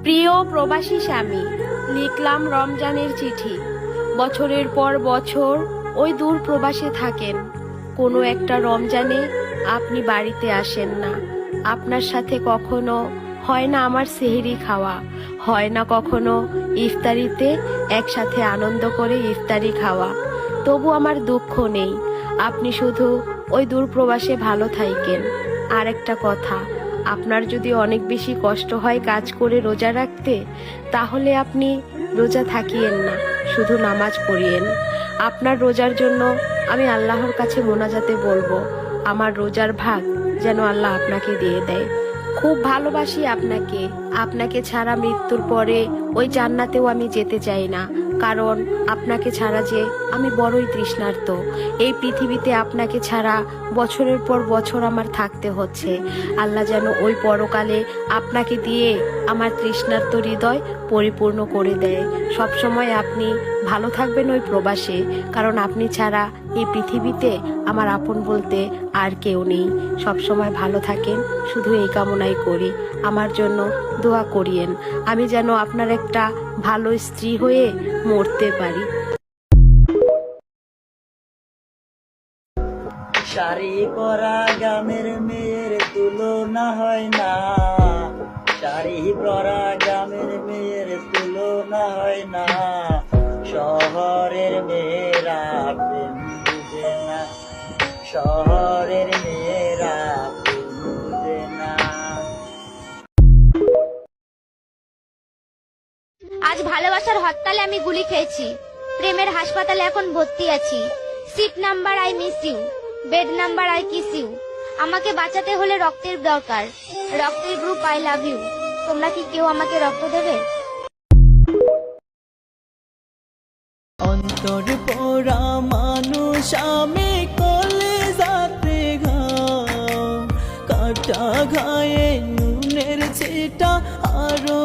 প্রিয় প্রবাসী স্বামী, লিখলাম রমজানের চিঠি। বছরের পর বছর ওই দূর প্রবাসে থাকেন, কোনো একটা রমজানে আপনি বাড়িতে আসেন না। আপনার সাথে কখনো হয় না আমার সেহরি খাওয়া, হয় না কখনো ইফতারিতে একসাথে আনন্দ করে ইফতারি খাওয়া। তবু আমার দুঃখ নেই, আপনি শুধু ওই দূর প্রবাসে ভালো থাকেন। আর একটা কথা, আপনার যদি অনেক বেশি কষ্ট হয় কাজ করে রোজা রাখতে, তাহলে আপনি রোজা থাকিয়েন না, শুধু নামাজ পড়িয়েন। আপনার রোজার জন্য আমি আল্লাহর কাছে মোনাজাতে বলবো, আমার রোজার ভাগ যেন আল্লাহ আপনাকে দিয়ে দেয়। খুব ভালোবাসি আপনাকে, আপনাকে ছাড়া মৃত্যুর পরে ওই জান্নাতেও আমি যেতে চাই না, কারণ আপনাকে ছাড়া যে আমি বড়ই তৃষ্ণার্ত। এই পৃথিবীতে আপনাকে ছাড়া বছরের পর বছর আমার থাকতে হচ্ছে। আল্লাহ যেন ওই পরকালে আপনাকে দিয়ে আমার তৃষ্ণার্ত হৃদয় পরিপূর্ণ করে দেয়। সবসময় আপনি ভালো থাকবেন ওই প্রবাসে, কারণ আপনি ছাড়া এই পৃথিবীতে আমার আপন বলতে আর কেউ নেই। সবসময় ভালো থাকেন, শুধু এই কামনাই করি। আমার জন্য দোয়া করিয়েন, আমি যেন আপনার একটা ভালো স্ত্রী হয়ে মরতে পারি। শাড়ি পরা গ্রামের মেয়ের তুলনা হয় না, শাড়ি পরা গ্রামের মেয়ের তুলনা হয় না। শহরের মেয়েরা প্রেম বুঝে না, শহরের মেয়েরা প্রেম বুঝে না। আজ ভালোবাসার হরতালে আমি গুলি খেয়েছি, প্রেমের হাসপাতালে এখন ভর্তি আছি। Seat number I miss you, bed number I kiss you. আমাকে বাঁচাতে হলে রক্তের দরকার, রক্তের গ্রুপ আই লাভ ইউ। তোমরা কি কেউ আমাকে রক্ত দেবে? অন্তর পোড়া মানুষ আমি, কলেজাতে ঘাও, কাটা ঘায়ে নুনের ছিটা আরো